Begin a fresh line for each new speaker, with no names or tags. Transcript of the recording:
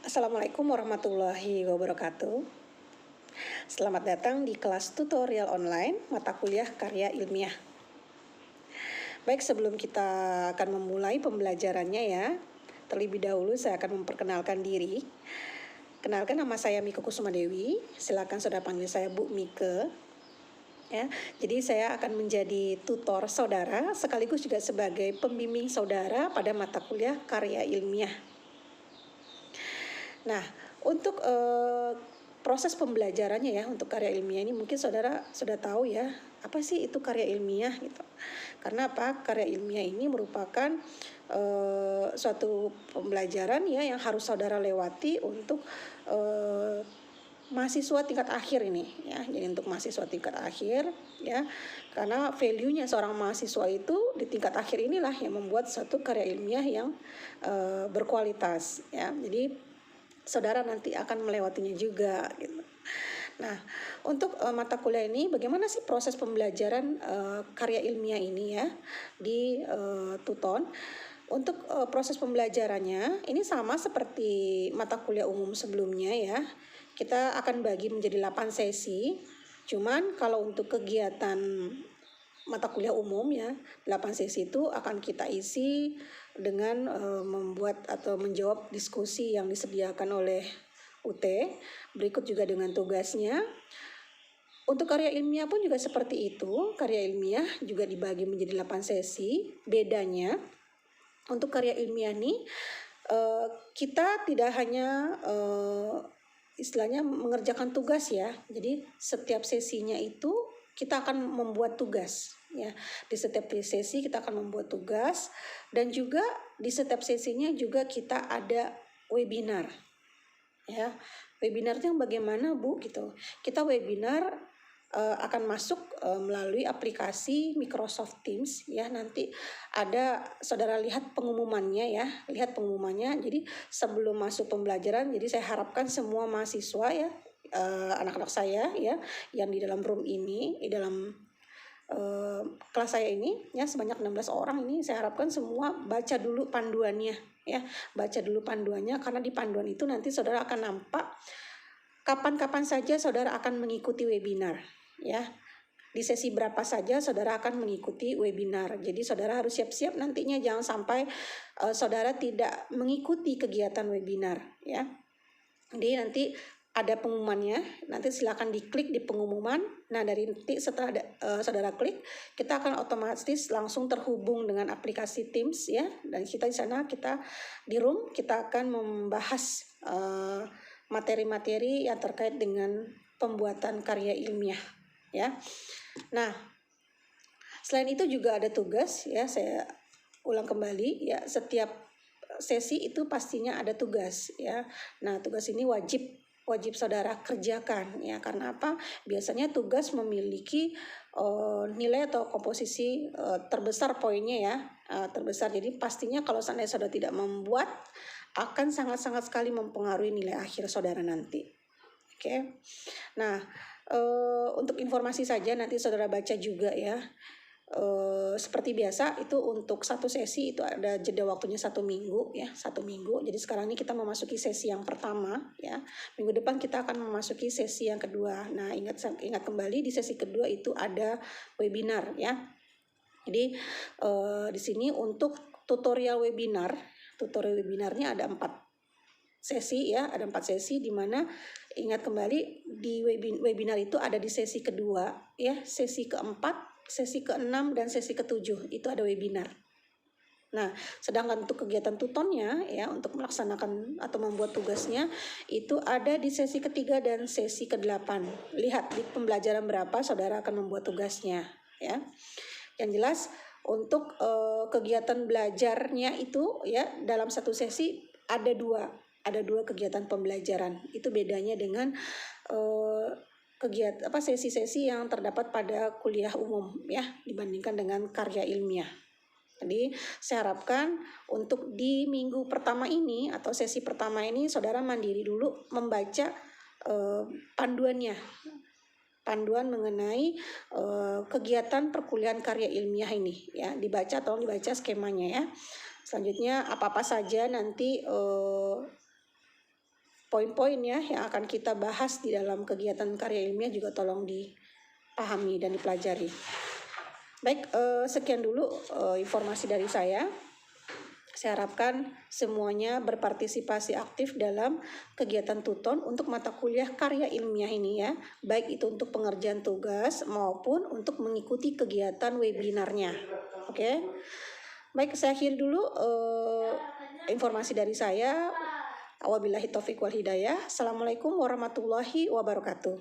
Assalamualaikum warahmatullahi wabarakatuh. Selamat datang di kelas tutorial online mata kuliah karya ilmiah. Baik, sebelum kita akan memulai pembelajarannya ya, terlebih dahulu saya akan memperkenalkan diri. Kenalkan, nama saya Mika Kusuma Dewi. Silakan saudara panggil saya Bu Mika. Ya, jadi saya akan menjadi tutor saudara sekaligus juga sebagai pembimbing saudara pada mata kuliah karya ilmiah. Nah, untuk proses pembelajarannya ya untuk karya ilmiah ini mungkin saudara sudah tahu ya, apa sih itu karya ilmiah gitu. Karena apa? Karya ilmiah ini merupakan suatu pembelajaran ya yang harus saudara lewati untuk mahasiswa tingkat akhir ini ya. Jadi untuk mahasiswa tingkat akhir ya, karena value-nya seorang mahasiswa itu di tingkat akhir inilah yang membuat suatu karya ilmiah yang berkualitas ya. Jadi saudara nanti akan melewatinya juga gitu. Nah, untuk mata kuliah ini bagaimana sih proses pembelajaran karya ilmiah ini ya di Tuton? Untuk proses pembelajarannya ini sama seperti mata kuliah umum sebelumnya ya. Kita akan bagi menjadi 8 sesi. Cuman kalau untuk kegiatan mata kuliah umum ya, 8 sesi itu akan kita isi dengan membuat atau menjawab diskusi yang disediakan oleh UT. Berikut juga dengan tugasnya. Untuk karya ilmiah pun juga seperti itu. Karya ilmiah juga dibagi menjadi 8 sesi. Bedanya untuk karya ilmiah nih kita tidak hanya istilahnya mengerjakan tugas ya. Jadi setiap sesinya itu kita akan membuat tugas ya. Di setiap sesi kita akan membuat tugas, dan juga di setiap sesinya juga kita ada webinar ya. Webinar itu yang bagaimana Bu gitu. Kita webinar akan masuk melalui aplikasi Microsoft Teams ya. Nanti ada saudara lihat pengumumannya ya, lihat pengumumannya. Jadi sebelum masuk pembelajaran, jadi saya harapkan semua mahasiswa ya, anak-anak saya ya yang di dalam room ini, di dalam kelas saya ini ya, sebanyak 16 orang ini, saya harapkan semua baca dulu panduannya ya, baca dulu panduannya, karena di panduan itu nanti saudara akan nampak kapan-kapan saja saudara akan mengikuti webinar ya. Di sesi berapa saja saudara akan mengikuti webinar. Jadi saudara harus siap-siap nantinya, jangan sampai saudara tidak mengikuti kegiatan webinar ya. Jadi nanti ada pengumumannya, nanti silakan diklik di pengumuman. Nah, dari nanti setelah saudara klik, kita akan otomatis langsung terhubung dengan aplikasi Teams ya. Dan kita di sana, kita di room, kita akan membahas materi-materi yang terkait dengan pembuatan karya ilmiah ya. Nah, selain itu juga ada tugas ya, saya ulang kembali ya, setiap sesi itu pastinya ada tugas ya. Nah, tugas ini wajib saudara kerjakan ya. Karena apa? Biasanya tugas memiliki nilai atau komposisi terbesar poinnya ya, terbesar. Jadi pastinya kalau seandainya saudara tidak membuat, akan sangat-sangat sekali mempengaruhi nilai akhir saudara nanti. Oke. Nah, untuk informasi saja nanti saudara baca juga ya. Seperti biasa itu untuk satu sesi itu ada jeda waktunya 1 minggu ya, 1 minggu. Jadi sekarang ini kita memasuki sesi yang pertama ya. Minggu depan kita akan memasuki sesi yang kedua. Nah, ingat kembali di sesi kedua itu ada webinar ya. Jadi di sini untuk tutorial webinarnya ada 4 sesi ya, ada 4 sesi, di mana ingat kembali di webinar itu ada di sesi kedua ya, sesi keempat, sesi ke-6 dan sesi ke-7 itu ada webinar. Nah, sedangkan untuk kegiatan tutonnya ya, untuk melaksanakan atau membuat tugasnya itu ada di sesi ketiga dan sesi ke-8. Lihat di pembelajaran berapa saudara akan membuat tugasnya ya. Yang jelas untuk kegiatan belajarnya itu ya, dalam satu sesi ada dua kegiatan pembelajaran. Itu bedanya dengan kegiatan sesi-sesi yang terdapat pada kuliah umum ya, dibandingkan dengan karya ilmiah. Jadi saya harapkan untuk di minggu pertama ini atau sesi pertama ini saudara mandiri dulu membaca panduan mengenai kegiatan perkuliahan karya ilmiah ini ya, tolong dibaca skemanya ya. Selanjutnya apa-apa saja nanti poin-poin ya yang akan kita bahas di dalam kegiatan karya ilmiah juga tolong dipahami dan dipelajari. Baik, sekian dulu informasi dari saya. Saya harapkan semuanya berpartisipasi aktif dalam kegiatan Tuton untuk mata kuliah karya ilmiah ini ya, baik itu untuk pengerjaan tugas maupun untuk mengikuti kegiatan webinarnya. Oke. Baik, saya akhiri dulu informasi dari saya. Wabillahi taufiq wal hidayah. Assalamualaikum warahmatullahi wabarakatuh.